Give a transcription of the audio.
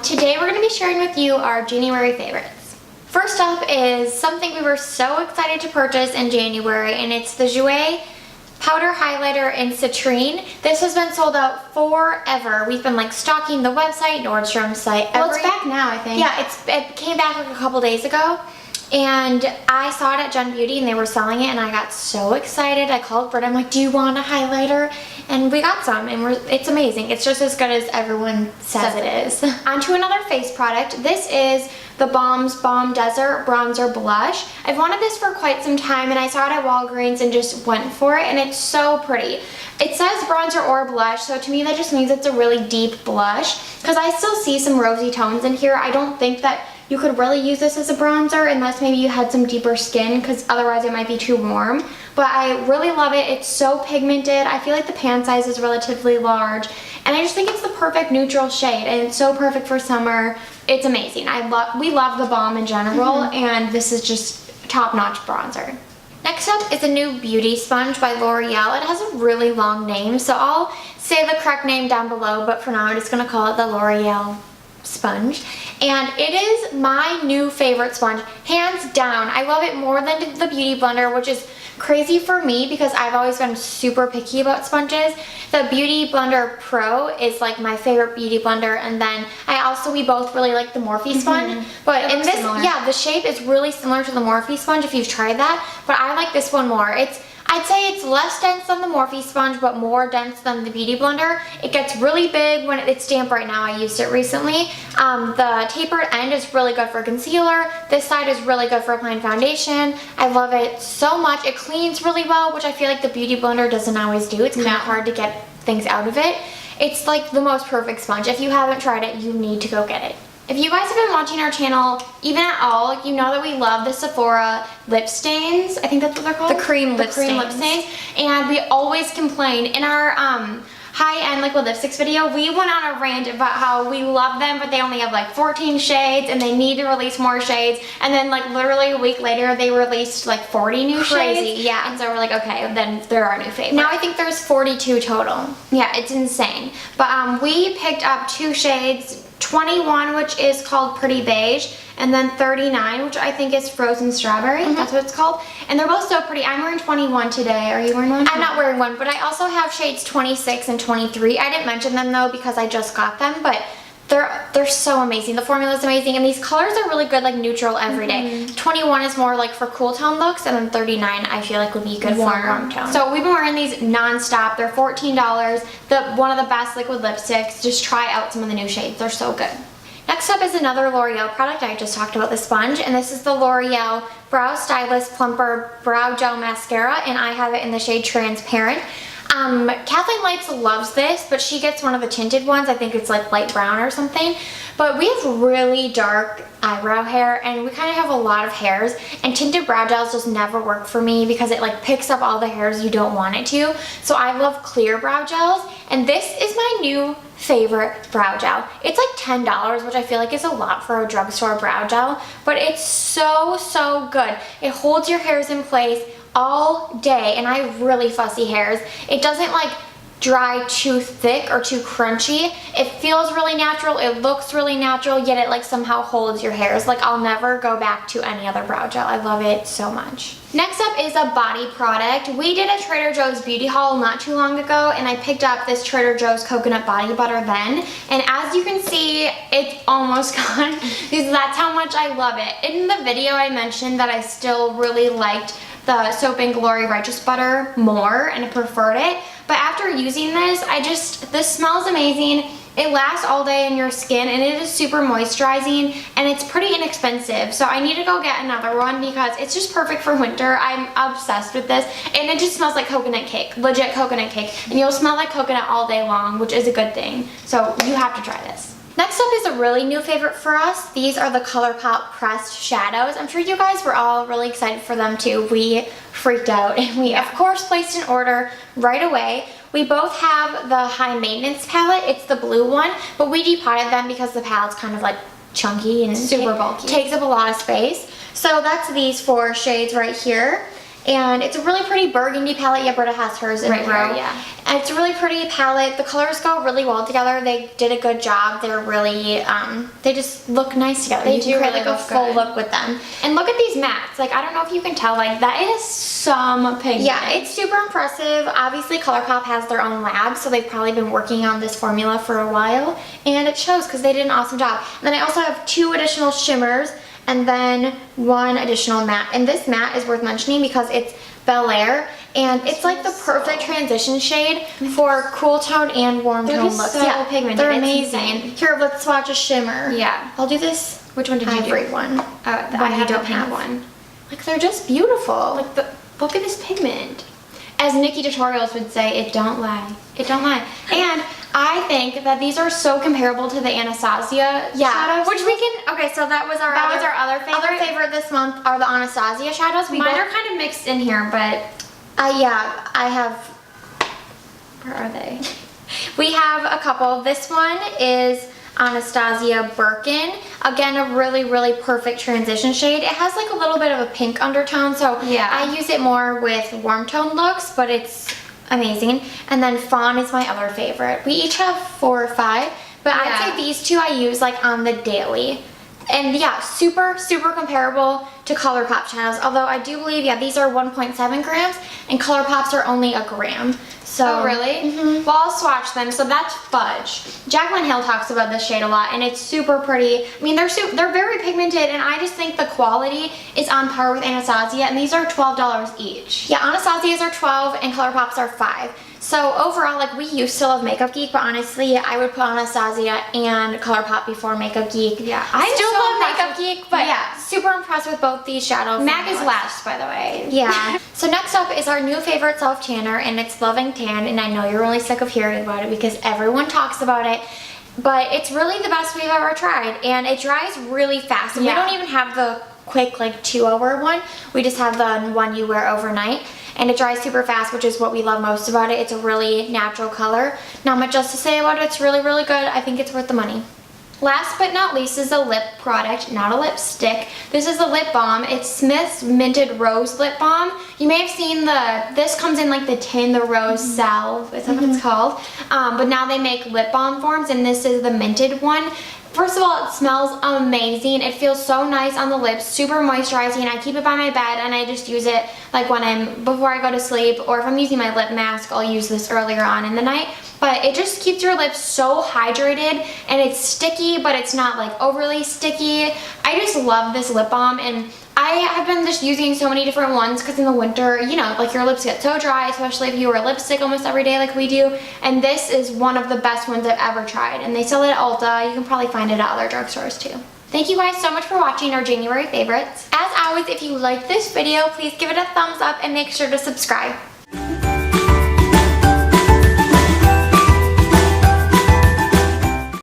Today we're going to be sharing with you our January favorites. First up is something we were so excited to purchase in January, and it's the Jouer powder highlighter in Citrine. This has been sold out forever. We've been like stalking the website, Nordstrom's site. Well, it's back now, I think. Yeah, it came back like a couple days ago. And I saw it at Gen Beauty and they were selling it, and I got so excited. I called Britt, I'm like, do you want a highlighter? And we got some, and it's amazing. It's just as good as everyone says it is. On to another face product. This is TheBalm's Balm Desert Bronzer Blush. I've wanted this for quite some time, and I saw it at Walgreens and just went for it, and it's so pretty. It says bronzer or blush, so to me that just means it's a really deep blush, because I still see some rosy tones in here. I don't think that you could really use this as a bronzer unless maybe you had some deeper skin, because otherwise it might be too warm. But I really love it. It's so pigmented. I feel like the pan size is relatively large, and I just think it's the perfect neutral shade, and it's so perfect for summer. It's amazing. We love the Balm in general, and this is just top-notch bronzer. Next up is a new beauty sponge by L'Oreal. It has a really long name, so I'll say the correct name down below, but for now I'm just going to call it the L'Oreal sponge, and it is my new favorite sponge, hands down. I love it more than the Beauty Blender, which is crazy for me because I've always been super picky about sponges. The Beauty Blender Pro is like my favorite beauty blender, and then we both really like the Morphe sponge. But in this, yeah, the shape is really similar to the Morphe sponge if you've tried that, but I like this one more. I'd say it's less dense than the Morphe sponge, but more dense than the Beauty Blender. It gets really big when it's damp right now. I used it recently. The tapered end is really good for concealer. This side is really good for applying foundation. I love it so much. It cleans really well, which I feel like the Beauty Blender doesn't always do. It's kind of hard to get things out of it. It's like the most perfect sponge. If you haven't tried it, you need to go get it. If you guys have been watching our channel, even at all, you know that we love the Sephora lip stains. I think that's what they're called. The cream lip stains. And we always complain. In our high-end liquid lipsticks video, we went on a rant about how we love them, but they only have like 14 shades, and they need to release more shades. And then like literally a week later, they released like 40 new shades. Yeah. And so we're like, okay, then they're our new favorite. Now I think there's 42 total. Yeah, it's insane. But we picked up 2 shades. 21, which is called Pretty Beige, and then 39, which I think is Frozen Strawberry. That's what it's called. And they're both so pretty. I'm wearing 21 today. Are you wearing one? I'm not wearing one, but I also have shades 26 and 23. I didn't mention them though because I just got them, but they're so amazing. The formula is amazing, and these colors are really good, like neutral everyday. 21 is more like for cool tone looks, and then 39 I feel like would be good for warm tone. So we've been wearing these non-stop. They're $14. One of the best liquid lipsticks. Just try out some of the new shades. They're so good. Next up is another L'Oreal product. I just talked about the sponge, and this is the L'Oreal Brow Stylist Plumper Brow Gel Mascara, and I have it in the shade Transparent. Kathleen Lights loves this, but she gets one of the tinted ones. I think it's like light brown or something. But we have really dark eyebrow hair, and we kind of have a lot of hairs, and tinted brow gels just never work for me because it like picks up all the hairs you don't want it to. So I love clear brow gels, and this is my new favorite brow gel. It's like $10, which I feel like is a lot for a drugstore brow gel, but it's so good. It holds your hairs in place all day, and I have really fussy hairs. It doesn't like dry too thick or too crunchy. It feels really natural, it looks really natural, yet it like somehow holds your hairs. Like I'll never go back to any other brow gel. I love it so much. Next up is a body product. We did a Trader Joe's beauty haul not too long ago, and I picked up this Trader Joe's coconut body butter then, and as you can see, it's almost gone because that's how much I love it. In the video I mentioned that I still really liked the Soap & Glory Righteous Butter more and I preferred it, but after using this, this smells amazing. It lasts all day in your skin, and it is super moisturizing, and it's pretty inexpensive. So I need to go get another one because it's just perfect for winter. I'm obsessed with this, and it just smells like coconut cake, legit coconut cake, and you'll smell like coconut all day long, which is a good thing. So you have to try this. Next up is a really new favorite for us. These are the Colourpop pressed shadows. I'm sure you guys were all really excited for them too. We freaked out, and we of course placed an order right away. We both have the high maintenance palette. It's the blue one, but we depotted them because the palette's kind of like chunky and super bulky. Takes up a lot of space. So that's these 4 shades right here. And it's a really pretty burgundy palette. Yeah, Britta has hers in the row. Yeah. And it's a really pretty palette. The colors go really well together. They did a good job. They're really, they just look nice together. They you do can create really like a look full good. look with them. And look at these mattes. Like, I don't know if you can tell, like, that is some pigment. Yeah, it's super impressive. Obviously, Colourpop has their own lab, so they've probably been working on this formula for a while. And it shows because they did an awesome job. And then I also have 2 additional shimmers and then 1 additional matte. And this matte is worth mentioning because it's Bel Air, and it's like the perfect transition shade for cool tone and warm tone looks. So pigmented. They're It's amazing. insane. Here, let's swatch a shimmer. Yeah. I'll do this. Which one did you Ivory do? one. I have the pink one. Like, they're just beautiful. Like, look at this pigment. As Nikki Tutorials would say, it don't lie. It don't lie. And I think that these are so comparable to the Anastasia shadows. Which we can, okay, so that was our other favorite. Other favorite this month are the Anastasia shadows. Mine are kind of mixed in here, but yeah, I have, where are they? we have a couple. This one is Anastasia Birkin. Again, a really, really perfect transition shade. It has like a little bit of a pink undertone, so yeah. I use it more with warm tone looks, but it's amazing. And then Fawn is my other favorite. We each have 4 or 5, but Yeah. I'd say these 2 I use like on the daily. And yeah, super, super comparable to Colourpop shadows. Although I do believe, yeah, these are 1.7 grams and Colourpops are only 1 gram. So, oh, really? Well, I'll swatch them. So that's Fudge. Jaclyn Hill talks about this shade a lot, and it's super pretty. I mean, they're very pigmented, and I just think the quality is on par with Anastasia, and these are $12 each. Yeah, Anastasia's are 12 and Colourpops are 5. So overall, like, we used to love Makeup Geek, but honestly, I would put Anastasia and Colourpop before Makeup Geek. Yeah, I still so love impressed Makeup Geek, but yeah. super impressed with both these shadows. MAC is last, by the way. Yeah. So next up is our new favorite self-tanner, and it's Loving Tan, and I know you're really sick of hearing about it because everyone talks about it, but it's really the best we've ever tried, and it dries really fast. And we don't even have the quick, like, 2-hour one. We just have the one you wear overnight. And it dries super fast, which is what we love most about it. It's a really natural color. Not much else to say about it. It's really, really good. I think it's worth the money. Last but not least is a lip product, not a lipstick. This is the lip balm. It's Smith's Minted Rose Lip Balm. You may have seen this comes in like the tin, the rose salve, is that what it's called? But now they make lip balm forms, and this is the minted one. First of all, it smells amazing. It feels so nice on the lips, super moisturizing. I keep it by my bed and I just use it like before I go to sleep, or if I'm using my lip mask, I'll use this earlier on in the night. But it just keeps your lips so hydrated, and it's sticky, but it's not like overly sticky. I just love this lip balm, and I have been just using so many different ones because in the winter, you know, like your lips get so dry, especially if you wear lipstick almost every day like we do. And this is one of the best ones I've ever tried. And they sell it at Ulta. You can probably find it at other drugstores too. Thank you guys so much for watching our January favorites. As always, if you liked this video, please give it a thumbs up and make sure to subscribe.